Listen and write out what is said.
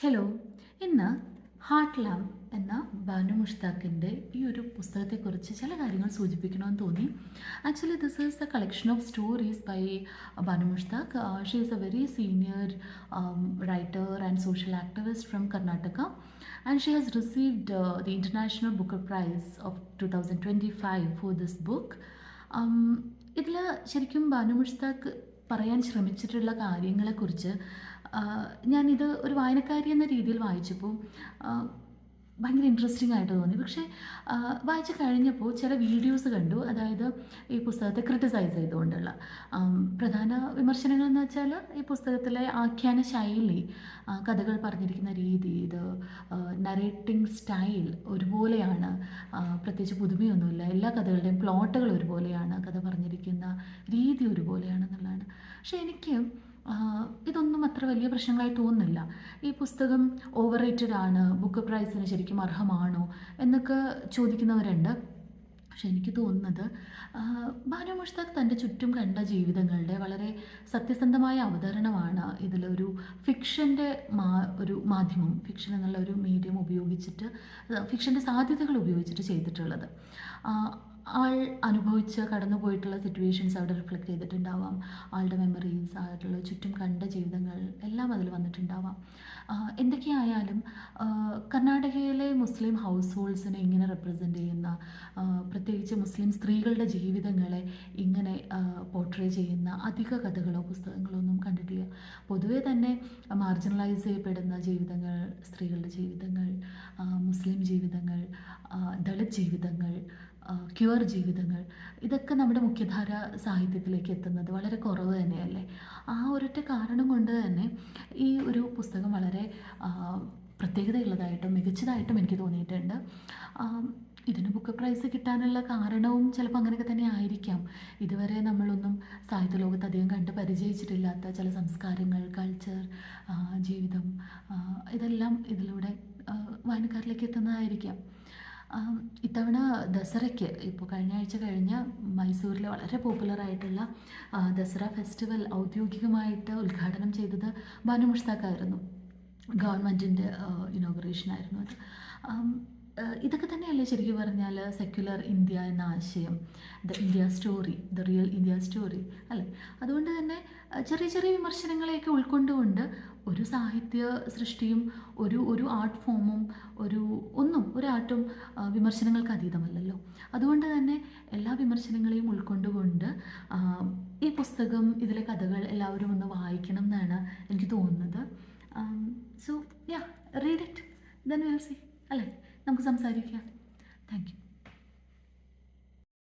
Hello. ഇന്ന് heart love എന്ന ബാനു മുഷ്താഖിൻ്റെ ഈ ഒരു പുസ്തകത്തെക്കുറിച്ച് ചില കാര്യങ്ങൾ സൂചിപ്പിക്കണമെന്ന് തോന്നി. Actually this is a collection of stories by Banu Mushtaq. She is a very senior writer and social activist from Karnataka, and she has received the International Booker Prize of 2025 for this book. ഇതിൽ ശരിക്കും ബാനു മുഷ്താഖ് പറയാൻ ശ്രമിച്ചിട്ടുള്ള കാര്യങ്ങളെക്കുറിച്ച് ഞാനിത് ഒരു വായനക്കാരി എന്ന രീതിയിൽ വായിച്ചപ്പോൾ ഭയങ്കര ഇൻട്രസ്റ്റിംഗ് ആയിട്ട് തോന്നി. പക്ഷേ വായിച്ച് കഴിഞ്ഞപ്പോൾ ചില വീഡിയോസ് കണ്ടു, അതായത് ഈ പുസ്തകത്തെ ക്രിട്ടിസൈസ് ചെയ്തുകൊണ്ടുള്ള പ്രധാന വിമർശനങ്ങൾ എന്ന് വെച്ചാൽ ഈ പുസ്തകത്തിലെ ആഖ്യാന ശൈലി, കഥകൾ പറഞ്ഞിരിക്കുന്ന രീതി, ഇത് നറേറ്റിംഗ് സ്റ്റൈൽ ഒരുപോലെയാണ്, പ്രത്യേകിച്ച് പുതുമയൊന്നുമില്ല, എല്ലാ കഥകളുടെയും പ്ലോട്ടുകൾ ഒരുപോലെയാണ്, കഥ പറഞ്ഞിരിക്കുന്ന രീതി ഒരുപോലെയാണെന്നുള്ളതാണ്. പക്ഷേ എനിക്ക് ഇതൊന്നും അത്ര വലിയ പ്രശ്നങ്ങളായി തോന്നുന്നില്ല. ഈ പുസ്തകം ഓവർ റേറ്റഡ് ആണ്, ബുക്ക് പ്രൈസിന് ശരിക്കും അർഹമാണോ എന്നൊക്കെ ചോദിക്കുന്നവരുണ്ട്. പക്ഷെ എനിക്ക് തോന്നുന്നത് ബാനു മുഷ്താഖ് തൻ്റെ ചുറ്റും കണ്ട ജീവിതങ്ങളുടെ വളരെ സത്യസന്ധമായ അവതരണമാണ് ഇതിലൊരു ഫിക്ഷൻ്റെ ഒരു മാധ്യമം, ഫിക്ഷൻ എന്നുള്ള ഒരു മീഡിയം ഉപയോഗിച്ചിട്ട്, ഫിക്ഷൻ്റെ സാധ്യതകൾ ഉപയോഗിച്ചിട്ട് ചെയ്തിട്ടുള്ളത്. ആൾ അനുഭവിച്ച് കടന്നു പോയിട്ടുള്ള സിറ്റുവേഷൻസ് അവിടെ റിഫ്ലക്റ്റ് ചെയ്തിട്ടുണ്ടാവാം, ആളുടെ മെമ്മറീസ്, ആയിട്ടുള്ള ചുറ്റും കണ്ട ജീവിതങ്ങൾ എല്ലാം അതിൽ വന്നിട്ടുണ്ടാവാം. എന്തൊക്കെയായാലും കർണാടകയിലെ മുസ്ലിം ഹൗസ് ഹോൾഡ്സിനെ ഇങ്ങനെ റെപ്രസെൻ്റ് ചെയ്യുന്ന, പ്രത്യേകിച്ച് മുസ്ലിം സ്ത്രീകളുടെ ജീവിതങ്ങളെ ഇങ്ങനെ പോർട്രേ ചെയ്യുന്ന അധിക കഥകളോ പുസ്തകങ്ങളോ ഒന്നും കണ്ടിട്ടില്ല. പൊതുവെ തന്നെ മാർജിനലൈസ് ചെയ്യപ്പെടുന്ന ജീവിതങ്ങൾ, സ്ത്രീകളുടെ ജീവിതങ്ങൾ, മുസ്ലിം ജീവിതങ്ങൾ, ദളിത് ജീവിതങ്ങൾ, ക്യൂർ ജീവിതങ്ങൾ, ഇതൊക്കെ നമ്മുടെ മുഖ്യധാര സാഹിത്യത്തിലേക്ക് എത്തുന്നത് വളരെ കുറവ് തന്നെയല്ലേ. ആ ഒരൊറ്റ കാരണം കൊണ്ട് തന്നെ ഈ ഒരു പുസ്തകം വളരെ പ്രത്യേകതയുള്ളതായിട്ടും മികച്ചതായിട്ടും എനിക്ക് തോന്നിയിട്ടുണ്ട്. ഇതിന് ബുക്ക് പ്രൈസ് കിട്ടാനുള്ള കാരണവും ചിലപ്പോൾ അങ്ങനെയൊക്കെ തന്നെ ആയിരിക്കാം. ഇതുവരെ നമ്മളൊന്നും സാഹിത്യ ലോകത്ത് അധികം കണ്ട് പരിചയിച്ചിട്ടില്ലാത്ത ചില സംസ്കാരങ്ങൾ, കൾച്ചർ, ജീവിതം, ഇതെല്ലാം ഇതിലൂടെ വായനക്കാരിലേക്ക് എത്തുന്നതായിരിക്കാം. ഇത്തവണ ദസറയ്ക്ക്, ഇപ്പോൾ കഴിഞ്ഞ ആഴ്ച കഴിഞ്ഞ മൈസൂരിലെ വളരെ പോപ്പുലറായിട്ടുള്ള ദസറ ഫെസ്റ്റിവൽ ഔദ്യോഗികമായിട്ട് ഉദ്ഘാടനം ചെയ്തത് ബാനു മുഷ്താഖായിരുന്നു. ഗവൺമെൻറ്റിൻ്റെ ഇനോഗ്രേഷനായിരുന്നു അത്. ഇതൊക്കെ തന്നെയല്ലേ ശരിക്കും പറഞ്ഞാൽ സെക്യുലർ ഇന്ത്യ എന്ന ആശയം, the India story, the real India story അല്ലേ. അതുകൊണ്ട് തന്നെ ചെറിയ ചെറിയ വിമർശനങ്ങളെയൊക്കെ ഉൾക്കൊണ്ടുകൊണ്ട് ഒരു സാഹിത്യ സൃഷ്ടിയും ഒരു ആർട്ട് ഫോമും ഒരാർട്ടും വിമർശനങ്ങൾക്ക് അതീതമല്ലല്ലോ. അതുകൊണ്ട് തന്നെ എല്ലാ വിമർശനങ്ങളെയും ഉൾക്കൊണ്ടുകൊണ്ട് ഈ പുസ്തകം, ഇതിലെ കഥകൾ എല്ലാവരും ഒന്ന് വായിക്കണം എന്നാണ് എനിക്ക് തോന്നുന്നത്. So ya, read it, then will see അല്ലേ, നമുക്ക് സംസാരിക്കാം. Thank U.